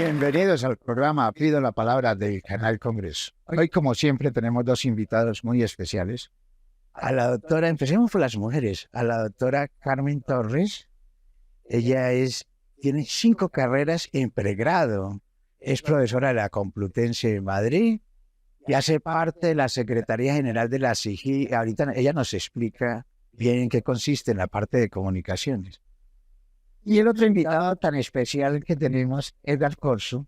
Bienvenidos al programa Pido la Palabra del Canal Congreso. Hoy, como siempre, tenemos dos invitados muy especiales. A la doctora, empecemos por las mujeres, a la doctora Carmen Torres. Ella tiene 5 carreras en pregrado. Es profesora de la Complutense de Madrid y hace parte de la Secretaría General de la SIGI. Ahorita ella nos explica bien en qué consiste en la parte de comunicaciones. Y el otro invitado tan especial que tenemos, Edgar Corso,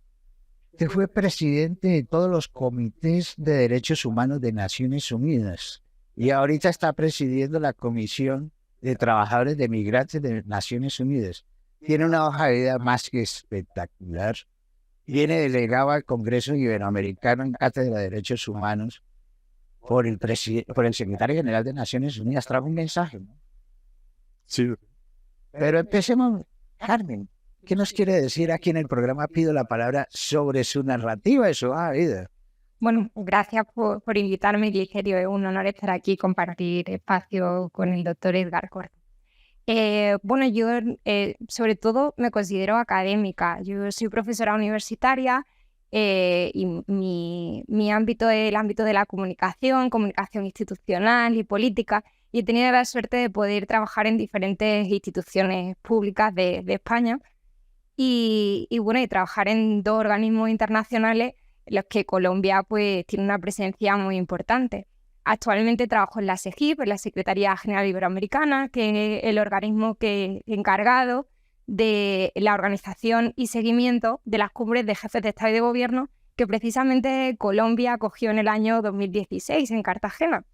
que fue presidente de todos los comités de derechos humanos de Naciones Unidas y ahorita está presidiendo la Comisión de Trabajadores de Migrantes de Naciones Unidas. Tiene una hoja de vida más que espectacular. Viene delegado al Congreso Iberoamericano en Cátedra de Derechos Humanos por el secretario general de Naciones Unidas. Trajo un mensaje, ¿no? Sí. Pero empecemos, Carmen. ¿Qué nos quiere decir aquí en el programa Pido la Palabra sobre su narrativa y su vida? Bueno, gracias por invitarme, Glicerio. Es un honor estar aquí y compartir espacio con el doctor Edgar Corso. Bueno, yo sobre todo me considero académica. Yo soy profesora universitaria y mi ámbito es el ámbito de la comunicación institucional y política. Y he tenido la suerte de poder trabajar en diferentes instituciones públicas de España y bueno, y trabajar en 2 organismos internacionales en los que Colombia pues tiene una presencia muy importante. Actualmente trabajo en la SEGIP, en la Secretaría General Iberoamericana, que es el organismo encargado de la organización y seguimiento de las cumbres de jefes de Estado y de Gobierno que precisamente Colombia acogió en el año 2016 en Cartagena.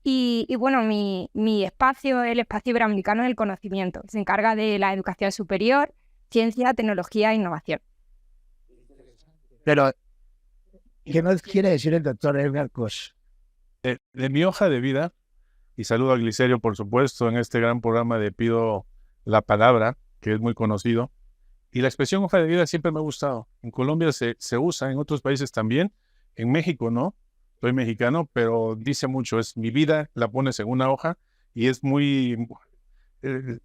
Y bueno, mi espacio es el espacio iberoamericano del conocimiento. Se encarga de la educación superior, ciencia, tecnología e innovación. Pero, ¿qué nos quiere decir el doctor Edgar Corso? De mi hoja de vida, y saludo a Glicerio, por supuesto, en este gran programa de Pido la Palabra, que es muy conocido. Y la expresión hoja de vida siempre me ha gustado. En Colombia se usa, en otros países también. En México no. Soy mexicano, pero dice mucho. Es mi vida, la pones en una hoja y es muy...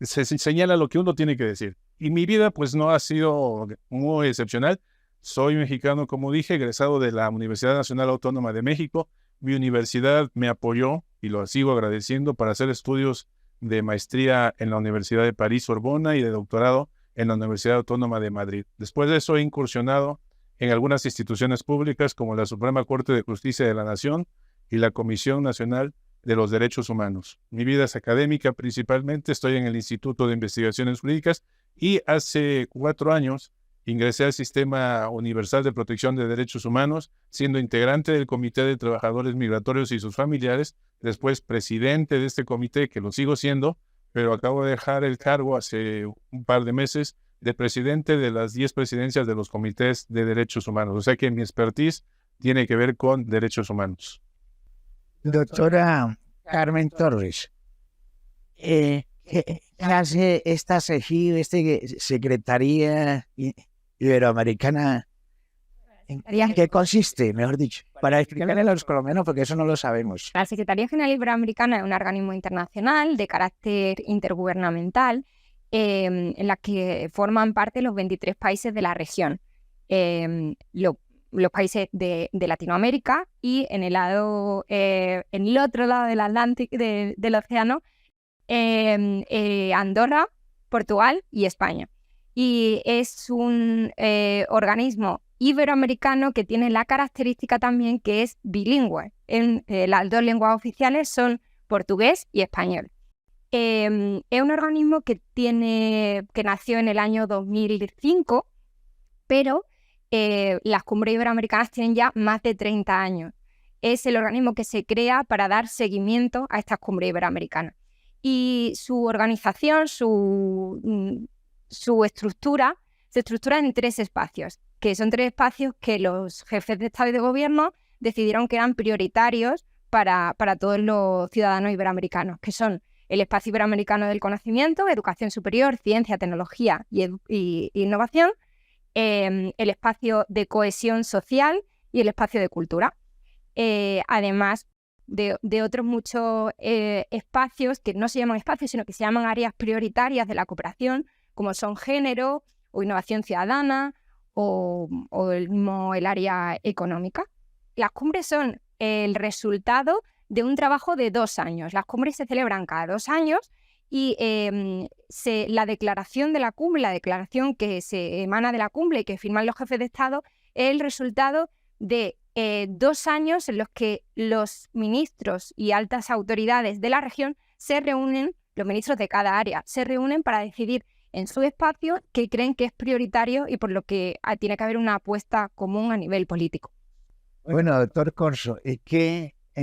se señala lo que uno tiene que decir. Y mi vida, pues, no ha sido muy excepcional. Soy mexicano, como dije, egresado de la Universidad Nacional Autónoma de México. Mi universidad me apoyó, y lo sigo agradeciendo, para hacer estudios de maestría en la Universidad de París-Sorbona y de doctorado en la Universidad Autónoma de Madrid. Después de eso he incursionado en algunas instituciones públicas como la Suprema Corte de Justicia de la Nación y la Comisión Nacional de los Derechos Humanos. Mi vida es académica principalmente, estoy en el Instituto de Investigaciones Jurídicas y hace 4 años ingresé al Sistema Universal de Protección de Derechos Humanos, siendo integrante del Comité de Trabajadores Migratorios y sus familiares, después presidente de este comité, que lo sigo siendo, pero acabo de dejar el cargo hace un par de meses de presidente de las 10 presidencias de los comités de derechos humanos. O sea que mi expertise tiene que ver con derechos humanos. Doctora Carmen Torres, ¿qué hace esta SEGIP, Secretaría Iberoamericana? ¿En qué consiste, mejor dicho? Para explicarle a los colombianos, porque eso no lo sabemos. La Secretaría General Iberoamericana es un organismo internacional de carácter intergubernamental en la que forman parte los 23 países de la región, los países de Latinoamérica y en el otro lado del Atlántico, del océano, Andorra, Portugal y España. Y es un organismo iberoamericano que tiene la característica también que es bilingüe. Las 2 lenguas oficiales son portugués y español. Es un organismo que nació en el año 2005, pero las cumbres iberoamericanas tienen ya más de 30 años. Es el organismo que se crea para dar seguimiento a estas cumbres iberoamericanas. Y su organización, su estructura, se estructura en 3 espacios, que son 3 espacios que los jefes de Estado y de Gobierno decidieron que eran prioritarios para todos los ciudadanos iberoamericanos, que son el Espacio Iberoamericano del Conocimiento, Educación Superior, Ciencia, Tecnología y Innovación, el Espacio de Cohesión Social y el Espacio de Cultura. Además de otros muchos espacios que no se llaman espacios, sino que se llaman áreas prioritarias de la cooperación, como son género o innovación ciudadana o el área económica. Las cumbres son el resultado de un trabajo de 2 años. Las cumbres se celebran cada 2 años y la declaración de la cumbre, la declaración que se emana de la cumbre y que firman los jefes de Estado, es el resultado de 2 años en los que los ministros y altas autoridades de la región se reúnen, los ministros de cada área, se reúnen para decidir en su espacio qué creen que es prioritario y por lo que tiene que haber una apuesta común a nivel político. Bueno, doctor Corso, ¿en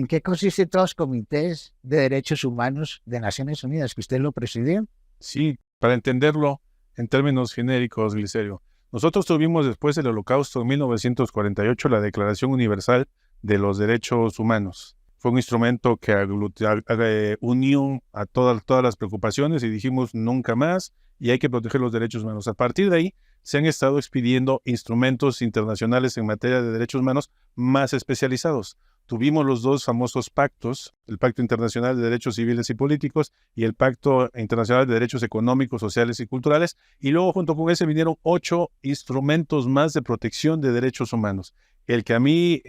qué consisten todos los comités de derechos humanos de Naciones Unidas que usted lo presidió? Sí, para entenderlo en términos genéricos, Glicerio. Nosotros tuvimos después del Holocausto en 1948 la Declaración Universal de los Derechos Humanos. Fue un instrumento que unió a todas las preocupaciones y dijimos nunca más y hay que proteger los derechos humanos. A partir de ahí se han estado expidiendo instrumentos internacionales en materia de derechos humanos más especializados. Tuvimos los 2 famosos pactos, el Pacto Internacional de Derechos Civiles y Políticos y el Pacto Internacional de Derechos Económicos, Sociales y Culturales, y luego junto con ese vinieron 8 instrumentos más de protección de derechos humanos. El que a mí,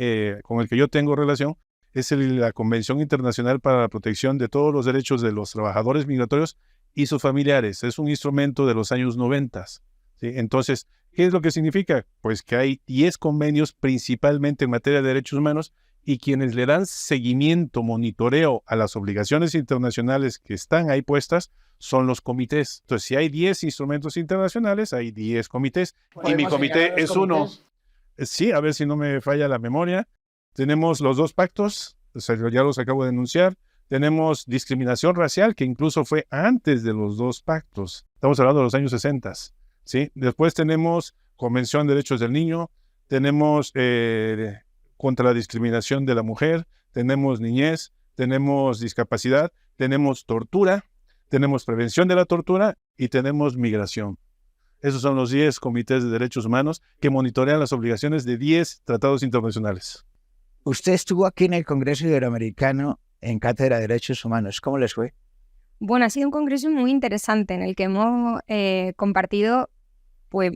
con el que yo tengo relación, es la Convención Internacional para la Protección de todos los derechos de los trabajadores migratorios y sus familiares. Es un instrumento de los años 90. ¿Sí? Entonces, ¿qué es lo que significa? Pues que hay 10 convenios principalmente en materia de derechos humanos y quienes le dan seguimiento, monitoreo a las obligaciones internacionales que están ahí puestas son los comités. Entonces, si hay 10 instrumentos internacionales, hay 10 comités y mi comité es uno. Sí, a ver si no me falla la memoria. Tenemos los 2 pactos, o sea, ya los acabo de enunciar. Tenemos discriminación racial, que incluso fue antes de los 2 pactos. Estamos hablando de los años 60. ¿Sí? Después tenemos Convención de Derechos del Niño, tenemos contra la discriminación de la mujer, tenemos niñez, tenemos discapacidad, tenemos tortura, tenemos prevención de la tortura y tenemos migración. Esos son los 10 comités de derechos humanos que monitorean las obligaciones de 10 tratados internacionales. Usted estuvo aquí en el Congreso Iberoamericano en Cátedra de Derechos Humanos. ¿Cómo les fue? Bueno, ha sido un congreso muy interesante en el que hemos compartido pues,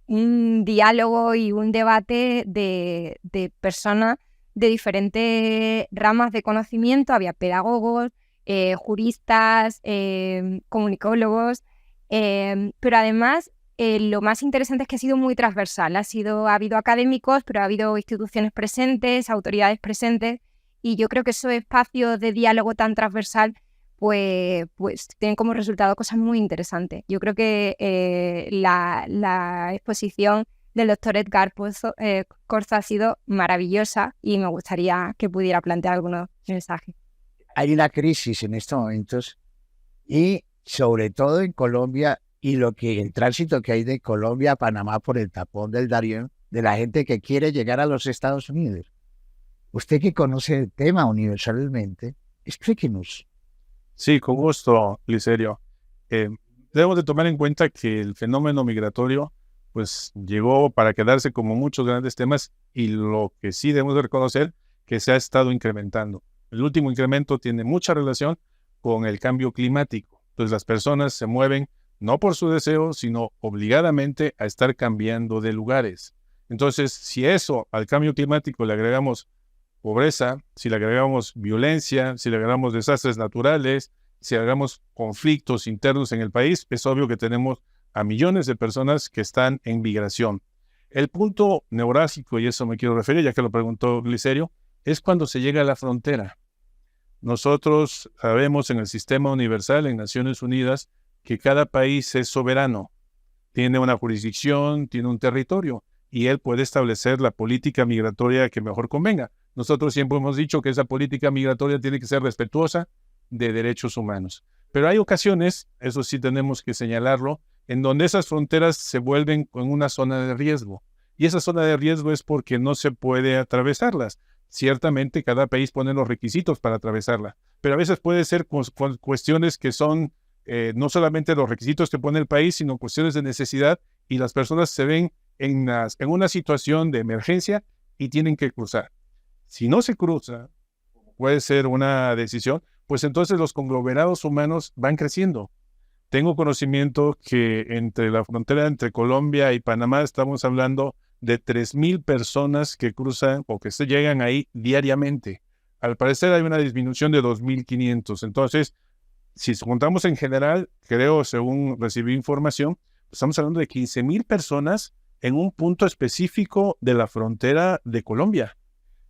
un diálogo y un debate de personas de diferentes ramas de conocimiento. Había pedagogos, juristas, comunicólogos, pero además lo más interesante es que ha sido muy transversal. Ha habido académicos, pero ha habido instituciones presentes, autoridades presentes, y yo creo que esos espacios de diálogo tan transversal pues tienen como resultado cosas muy interesantes. Yo creo que la exposición del doctor Edgar Corzo ha sido maravillosa y me gustaría que pudiera plantear algunos mensajes. Hay una crisis en estos momentos y sobre todo en Colombia y el tránsito que hay de Colombia a Panamá por el tapón del Darién de la gente que quiere llegar a los Estados Unidos. Usted que conoce el tema universalmente, explíquenos. Sí, con gusto, Glicerio. Debemos de tomar en cuenta que el fenómeno migratorio pues llegó para quedarse como muchos grandes temas y lo que sí debemos de reconocer que se ha estado incrementando. El último incremento tiene mucha relación con el cambio climático. Entonces las personas se mueven no por su deseo, sino obligadamente a estar cambiando de lugares. Entonces, si eso al cambio climático le agregamos pobreza, si le agregamos violencia, si le agregamos desastres naturales, si le agregamos conflictos internos en el país, es obvio que tenemos a millones de personas que están en migración. El punto neurálgico, y eso me quiero referir, ya que lo preguntó Glicerio, es cuando se llega a la frontera. Nosotros sabemos en el sistema universal, en Naciones Unidas, que cada país es soberano, tiene una jurisdicción, tiene un territorio, y él puede establecer la política migratoria que mejor convenga. Nosotros siempre hemos dicho que esa política migratoria tiene que ser respetuosa de derechos humanos. Pero hay ocasiones, eso sí tenemos que señalarlo, en donde esas fronteras se vuelven en una zona de riesgo. Y esa zona de riesgo es porque no se puede atravesarlas. Ciertamente cada país pone los requisitos para atravesarla, pero a veces puede ser con cuestiones que son no solamente los requisitos que pone el país, sino cuestiones de necesidad, y las personas se ven en una situación de emergencia y tienen que cruzar. Si no se cruza, puede ser una decisión, pues entonces los conglomerados humanos van creciendo. Tengo conocimiento que entre la frontera entre Colombia y Panamá estamos hablando de 3,000 personas que cruzan o que se llegan ahí diariamente. Al parecer hay una disminución de 2,500. Entonces, si contamos en general, creo, según recibí información, estamos hablando de 15,000 personas en un punto específico de la frontera de Colombia.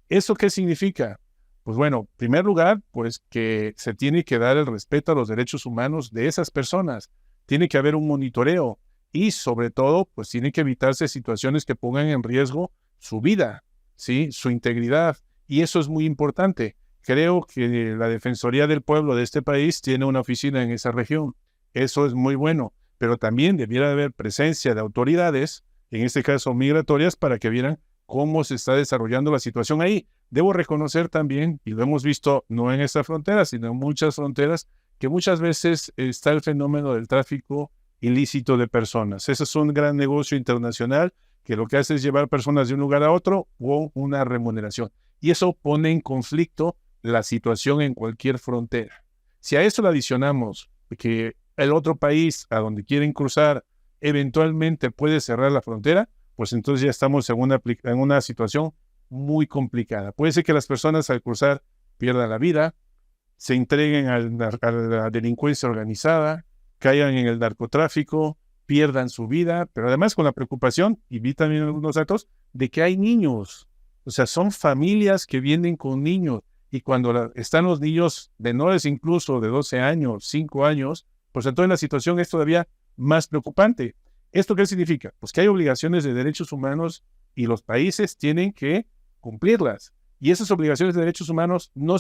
¿Eso qué significa? Pues bueno, en primer lugar, pues que se tiene que dar el respeto a los derechos humanos de esas personas. Tiene que haber un monitoreo y sobre todo, pues tiene que evitarse situaciones que pongan en riesgo su vida, ¿sí? Su integridad. Y eso es muy importante. Creo que la Defensoría del Pueblo de este país tiene una oficina en esa región. Eso es muy bueno, pero también debiera haber presencia de autoridades, en este caso migratorias, para que vieran cómo se está desarrollando la situación ahí. Debo reconocer también, y lo hemos visto no en esta frontera, sino en muchas fronteras, que muchas veces está el fenómeno del tráfico ilícito de personas. Ese es un gran negocio internacional que lo que hace es llevar personas de un lugar a otro con una remuneración. Y eso pone en conflicto la situación en cualquier frontera. Si a eso le adicionamos que el otro país a donde quieren cruzar eventualmente puede cerrar la frontera, pues entonces ya estamos en una situación muy complicada. Puede ser que las personas al cruzar pierdan la vida, se entreguen a la delincuencia organizada, caigan en el narcotráfico, pierdan su vida, pero además con la preocupación, y vi también algunos datos, de que hay niños. O sea, son familias que vienen con niños, y cuando están los niños menores incluso de 12 años, 5 años, pues entonces la situación es todavía más preocupante. ¿Esto qué significa? Pues que hay obligaciones de derechos humanos y los países tienen que cumplirlas. Y esas obligaciones de derechos humanos no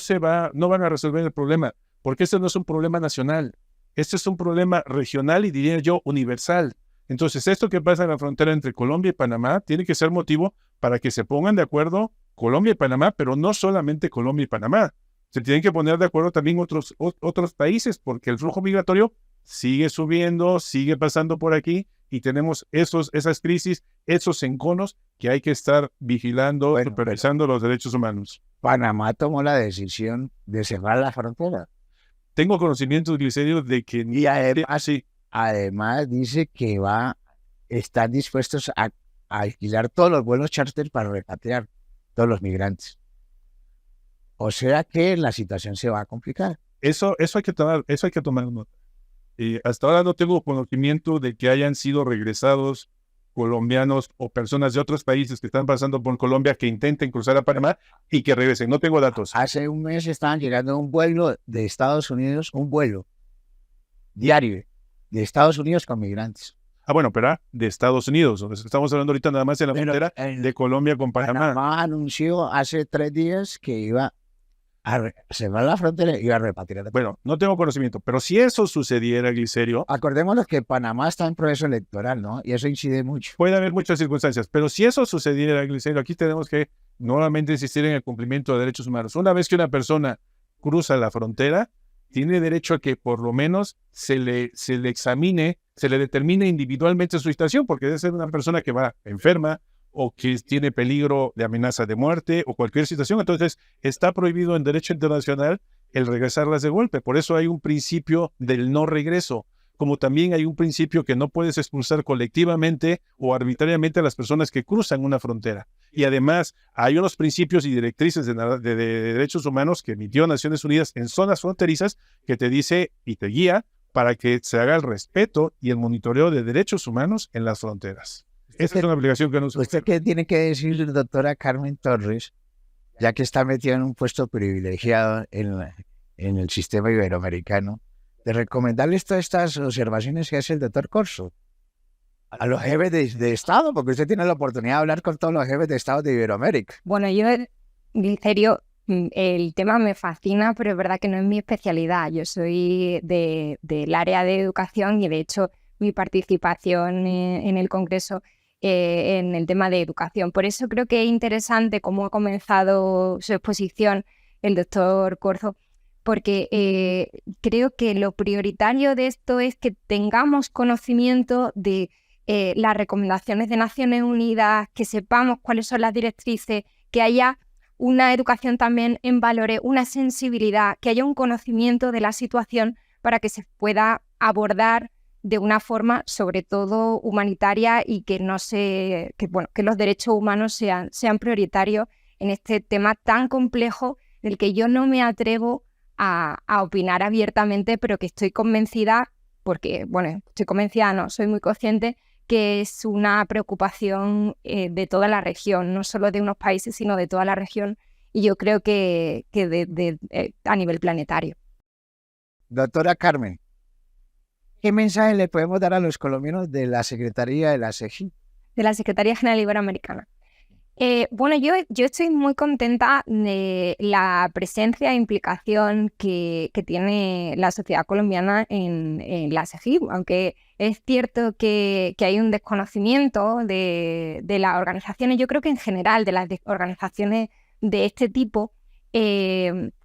van a resolver el problema, porque este no es un problema nacional. Este es un problema regional y diría yo universal. Entonces, esto que pasa en la frontera entre Colombia y Panamá tiene que ser motivo para que se pongan de acuerdo Colombia y Panamá, pero no solamente Colombia y Panamá. Se tienen que poner de acuerdo también otros países, porque el flujo migratorio sigue subiendo, sigue pasando por aquí, y tenemos esas crisis, esos enconos que hay que estar vigilando, supervisando los derechos humanos. Panamá tomó la decisión de cerrar la frontera. Tengo conocimientos, Glicerio, de que... Y además dice que están dispuestos a alquilar todos los vuelos charter para repatriar todos los migrantes. O sea que la situación se va a complicar. Eso hay que tomar nota. Hasta ahora no tengo conocimiento de que hayan sido regresados colombianos o personas de otros países que están pasando por Colombia que intenten cruzar a Panamá y que regresen. No tengo datos. Hace un mes estaban llegando un vuelo de Estados Unidos, un vuelo diario de Estados Unidos con migrantes. Bueno, pero de Estados Unidos. Estamos hablando ahorita nada más en la frontera de Colombia con Panamá. Panamá anunció hace 3 días que iba a cerrar la frontera y iba a repatriar. Bueno, no tengo conocimiento, pero si eso sucediera, Glicerio... Acordémonos que Panamá está en proceso electoral, ¿no? Y eso incide mucho. Puede haber muchas circunstancias, pero si eso sucediera, Glicerio, aquí tenemos que nuevamente insistir en el cumplimiento de derechos humanos. Una vez que una persona cruza la frontera, tiene derecho a que por lo menos se le examine, se le determine individualmente su situación, porque debe ser una persona que va enferma o que tiene peligro de amenaza de muerte o cualquier situación. Entonces, está prohibido en derecho internacional el regresarlas de golpe. Por eso hay un principio del no regreso, como también hay un principio que no puedes expulsar colectivamente o arbitrariamente a las personas que cruzan una frontera. Y además, hay unos principios y directrices de derechos humanos que emitió Naciones Unidas en zonas fronterizas que te dice y te guía para que se haga el respeto y el monitoreo de derechos humanos en las fronteras. Esa es una obligación que nos... ¿Usted qué tiene que decir, doctora Carmen Torres, ya que está metida en un puesto privilegiado en el sistema iberoamericano, de recomendarles todas estas observaciones que hace el doctor Corso a los jefes de Estado? Porque usted tiene la oportunidad de hablar con todos los jefes de Estado de Iberoamérica. Bueno, yo, Glicerio, el tema me fascina, pero es verdad que no es mi especialidad. Yo soy del área de educación y, de hecho, mi participación en el Congreso en el tema de educación. Por eso creo que es interesante cómo ha comenzado su exposición el doctor Corzo, porque creo que lo prioritario de esto es que tengamos conocimiento de las recomendaciones de Naciones Unidas, que sepamos cuáles son las directrices, que haya una educación también en valores, una sensibilidad, que haya un conocimiento de la situación para que se pueda abordar de una forma sobre todo humanitaria y que que los derechos humanos sean prioritarios en este tema tan complejo del que yo no me atrevo a opinar abiertamente, pero que estoy convencida, no, soy muy consciente que es una preocupación de toda la región, no solo de unos países, sino de toda la región, y yo creo que a nivel planetario. Doctora Carmen, ¿qué mensaje le podemos dar a los colombianos de la Secretaría de la SEGIP? De la Secretaría General Iberoamericana. Yo estoy muy contenta de la presencia e implicación que tiene la sociedad colombiana en la SEGIP, aunque es cierto que hay un desconocimiento de las organizaciones. Yo creo que en general de las organizaciones de este tipo,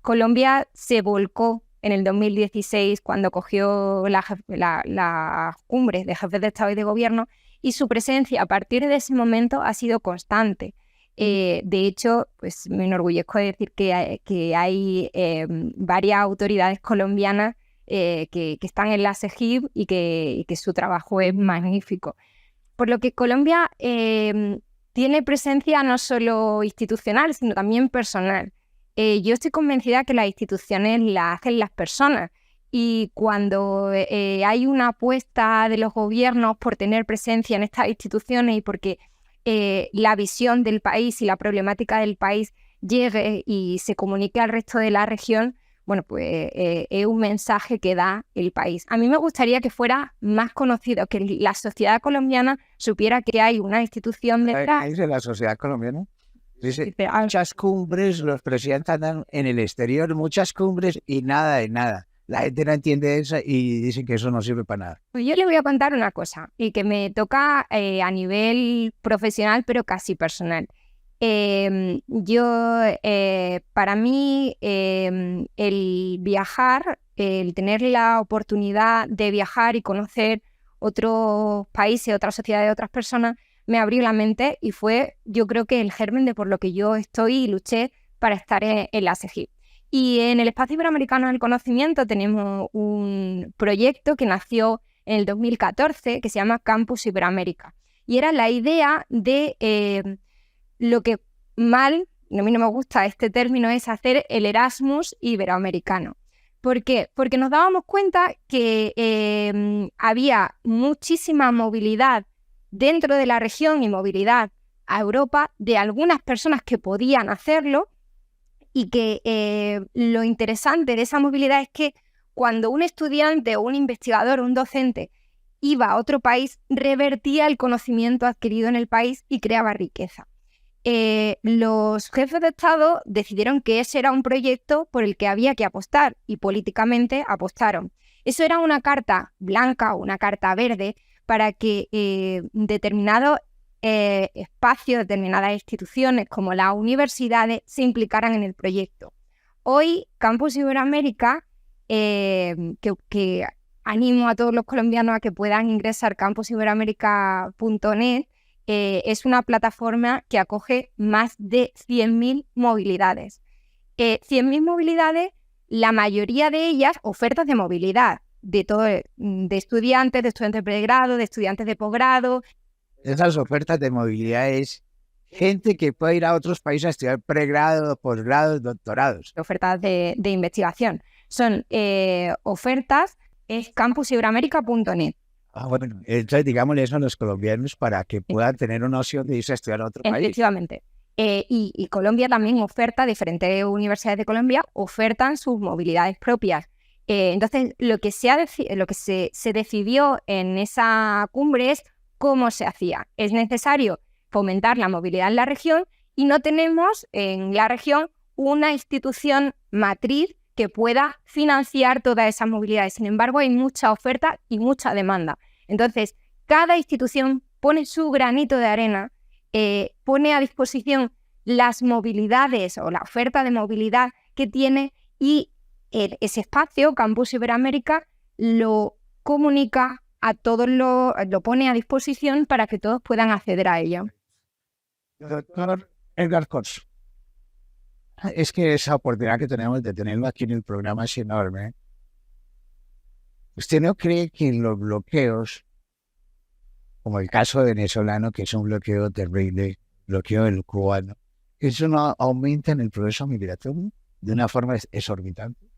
Colombia se volcó en el 2016 cuando cogió la cumbre de jefes de Estado y de Gobierno, y su presencia a partir de ese momento ha sido constante. De hecho, pues me enorgullezco de decir que hay varias autoridades colombianas que están en la SEGIP y que su trabajo es magnífico. Por lo que Colombia tiene presencia no solo institucional, sino también personal. Yo estoy convencida que las instituciones las hacen las personas, y cuando hay una apuesta de los gobiernos por tener presencia en estas instituciones y porque la visión del país y la problemática del país llegue y se comunique al resto de la región, bueno, pues es un mensaje que da el país. A mí me gustaría que fuera más conocido, que la sociedad colombiana supiera que hay una institución detrás. ¿Qué dice la sociedad colombiana? Dice, muchas cumbres, los presidentes andan en el exterior, muchas cumbres y nada de nada. La gente no entiende eso y dicen que eso no sirve para nada. Pues yo le voy a contar una cosa, y que me toca a nivel profesional, pero casi personal. Para mí, el viajar, el tener la oportunidad de viajar y conocer otros países, otras sociedades, otras personas, me abrió la mente y fue, yo creo que el germen de por lo que yo estoy y luché para estar en la SEGIP. Y en el Espacio Iberoamericano del Conocimiento tenemos un proyecto que nació en el 2014 que se llama Campus Iberoamérica. Y era la idea de lo que a mí no me gusta este término, es hacer el Erasmus iberoamericano. ¿Por qué? Porque nos dábamos cuenta que había muchísima movilidad dentro de la región y movilidad a Europa de algunas personas que podían hacerlo, y que lo interesante de esa movilidad es que cuando un estudiante o un investigador o un docente iba a otro país, revertía el conocimiento adquirido en el país y creaba riqueza. Los jefes de Estado decidieron que ese era un proyecto por el que había que apostar, y políticamente apostaron. Eso era una carta blanca o una carta verde para que determinados espacios, determinadas instituciones como las universidades se implicaran en el proyecto. Hoy, Campus Iberoamérica, que animo a todos los colombianos a que puedan ingresar campusiberoamerica.net, es una plataforma que acoge más de 100.000 movilidades. 100.000 movilidades, la mayoría de ellas ofertas de movilidad, de estudiantes de pregrado, de estudiantes de posgrado. Esas ofertas de movilidad es gente que puede ir a otros países a estudiar pregrado, posgrados, doctorados. Ofertas de investigación. Son ofertas, es campusiberoamerica.net. Bueno, entonces digámosle eso a los colombianos para que puedan tener una opción de irse a estudiar a otro país. Efectivamente. Y Colombia también oferta, diferentes universidades de Colombia ofertan sus movilidades propias. Entonces, lo que se decidió en esa cumbre es cómo se hacía. Es necesario fomentar la movilidad en la región, y no tenemos en la región una institución matriz que pueda financiar todas esas movilidades. Sin embargo, hay mucha oferta y mucha demanda. Entonces, cada institución pone su granito de arena, pone a disposición las movilidades o la oferta de movilidad que tiene, y ese espacio, Campus Iberoamérica, lo comunica a todos, lo pone a disposición para que todos puedan acceder a ello. Doctor Edgar Cors, es que esa oportunidad que tenemos de tenerlo aquí en el programa es enorme. ¿Usted no cree que los bloqueos, como el caso venezolano, que es un bloqueo terrible, bloqueo del cubano, eso no aumenta en el proceso migratorio de una forma exorbitante?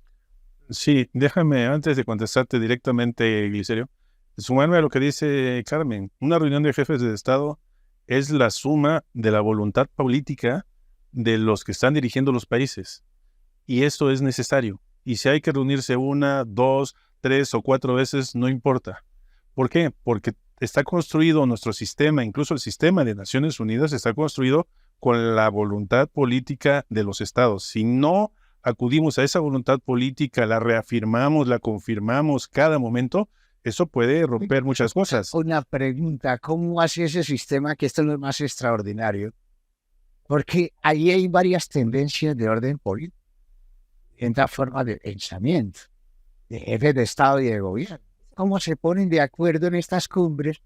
Sí, déjame, antes de contestarte directamente, Glicerio, sumarme a lo que dice Carmen. Una reunión de jefes de Estado es la suma de la voluntad política de los que están dirigiendo los países. Y esto es necesario. Y si hay que reunirse 1, 2, 3 o 4 veces, no importa. ¿Por qué? Porque está construido nuestro sistema, incluso el sistema de Naciones Unidas está construido con la voluntad política de los estados. Si no acudimos a esa voluntad política, la reafirmamos, la confirmamos cada momento, eso puede romper muchas cosas. Una pregunta, ¿cómo hace ese sistema, que esto es lo más extraordinario? Porque ahí hay varias tendencias de orden político, en la forma de pensamiento, de jefes de Estado y de gobierno. ¿Cómo se ponen de acuerdo en estas cumbres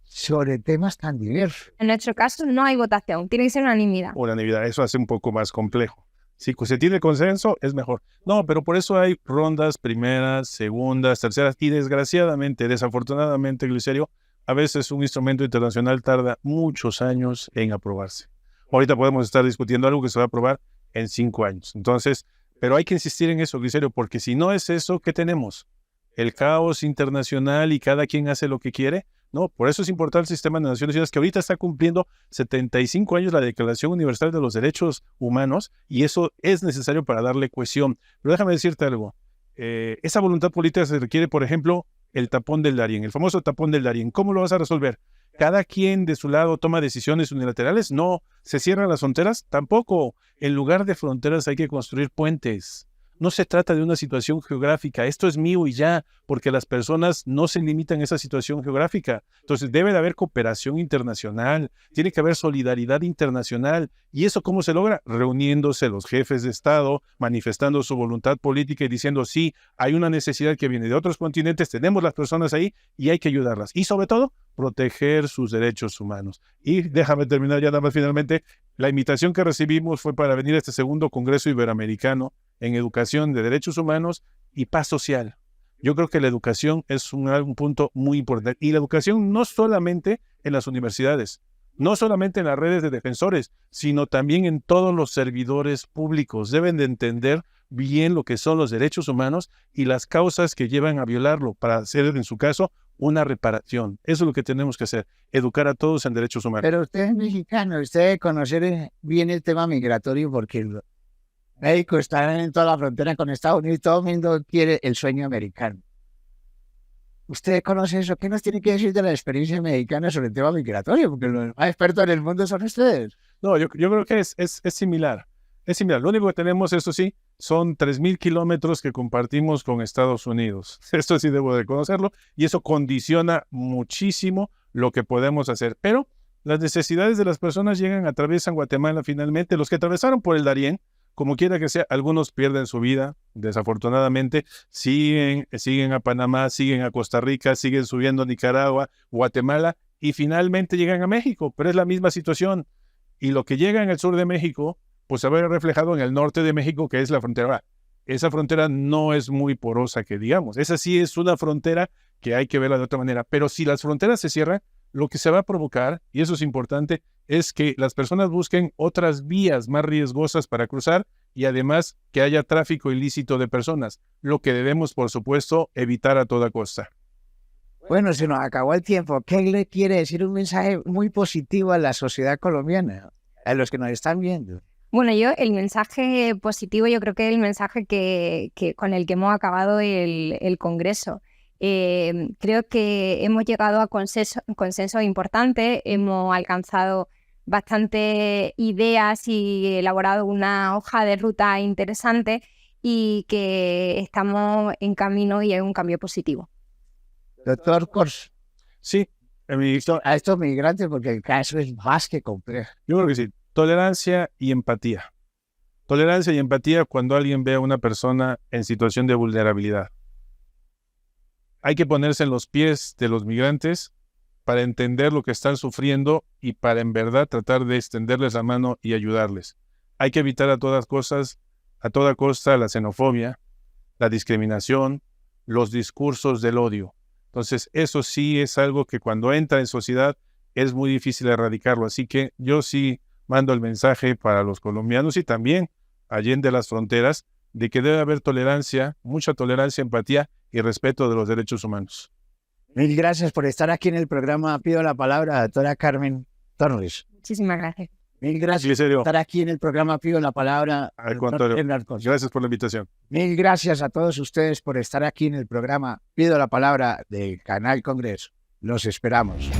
sobre temas tan diversos? En nuestro caso no hay votación, tiene que ser unanimidad. Unanimidad, eso hace un poco más complejo. Si se tiene consenso, es mejor. No, pero por eso hay rondas, primeras, segundas, terceras, y desgraciadamente, desafortunadamente, Glicerio, a veces un instrumento internacional tarda muchos años en aprobarse. Ahorita podemos estar discutiendo algo que se va a aprobar en 5 años. Entonces, pero hay que insistir en eso, Glicerio, porque si no es eso, ¿qué tenemos? El caos internacional y cada quien hace lo que quiere. No, por eso es importante el sistema de Naciones Unidas, que ahorita está cumpliendo 75 años la Declaración Universal de los Derechos Humanos, y eso es necesario para darle cohesión. Pero déjame decirte algo. Esa voluntad política se requiere, por ejemplo, el tapón del Darién, el famoso tapón del Darién. ¿Cómo lo vas a resolver? ¿Cada quien de su lado toma decisiones unilaterales? No. ¿Se cierran las fronteras? Tampoco. En lugar de fronteras hay que construir puentes. No se trata de una situación geográfica, esto es mío y ya, porque las personas no se limitan a esa situación geográfica. Entonces debe de haber cooperación internacional, tiene que haber solidaridad internacional. ¿Y eso cómo se logra? Reuniéndose los jefes de Estado, manifestando su voluntad política y diciendo, sí, hay una necesidad que viene de otros continentes, tenemos las personas ahí y hay que ayudarlas. Y sobre todo, proteger sus derechos humanos. Y déjame terminar ya nada más finalmente. La invitación que recibimos fue para venir a este segundo Congreso Iberoamericano en Educación de Derechos Humanos y Paz Social. Yo creo que la educación es un punto muy importante. Y la educación no solamente en las universidades, no solamente en las redes de defensores, sino también en todos los servidores públicos. Deben de entender bien lo que son los derechos humanos y las causas que llevan a violarlo para hacer, en su caso, una reparación. Eso es lo que tenemos que hacer, educar a todos en derechos humanos. Pero usted es mexicano, usted debe conocer bien el tema migratorio, porque México está en toda la frontera con Estados Unidos y todo el mundo quiere el sueño americano. ¿Usted conoce eso? ¿Qué nos tiene que decir de la experiencia mexicana sobre el tema migratorio? Porque los más expertos en el mundo son ustedes. No, yo creo que es similar. Es similar. Lo único que tenemos, eso sí, son 3,000 kilómetros que compartimos con Estados Unidos. Esto sí debo de conocerlo y eso condiciona muchísimo lo que podemos hacer. Pero las necesidades de las personas llegan, atraviesan Guatemala finalmente. Los que atravesaron por el Darién, como quiera que sea, algunos pierden su vida, desafortunadamente, siguen a Panamá, siguen a Costa Rica, siguen subiendo a Nicaragua, Guatemala, y finalmente llegan a México, pero es la misma situación. Y lo que llega en el sur de México, pues se ve reflejado en el norte de México, que es la frontera. Esa frontera no es muy porosa, que digamos. Esa sí es una frontera que hay que verla de otra manera. Pero si las fronteras se cierran, lo que se va a provocar, y eso es importante, es que las personas busquen otras vías más riesgosas para cruzar y además que haya tráfico ilícito de personas, lo que debemos, por supuesto, evitar a toda costa. Bueno, se nos acabó el tiempo. ¿Qué le quiere decir un mensaje muy positivo a la sociedad colombiana, a los que nos están viendo? Bueno, yo el mensaje positivo, yo creo que es el mensaje que con el que hemos acabado el Congreso. Creo que hemos llegado a consensos importantes, hemos alcanzado bastantes ideas y elaborado una hoja de ruta interesante y que estamos en camino y es un cambio positivo. Doctor Kors, Sí, a estos migrantes, porque el caso es más que complejo. yo creo que sí. Tolerancia y empatía. Tolerancia y empatía cuando alguien ve a una persona en situación de vulnerabilidad. Hay que ponerse en los pies de los migrantes para entender lo que están sufriendo y para en verdad tratar de extenderles la mano y ayudarles. Hay que evitar a toda costa la xenofobia, la discriminación, los discursos del odio. Entonces, eso sí es algo que cuando entra en sociedad es muy difícil erradicarlo. Así que yo sí mando el mensaje para los colombianos y también allende las fronteras de que debe haber tolerancia, mucha tolerancia, empatía y respeto de los derechos humanos. Mil gracias por estar aquí en el programa. Pido la palabra a doctora Carmen Torres. Muchísimas gracias. Mil gracias Glicerio, por estar aquí en el programa. Pido la palabra al al doctor contrario, Bernard Conce. gracias por la invitación. Mil gracias a todos ustedes por estar aquí en el programa. Pido la palabra del Canal Congreso. Los esperamos.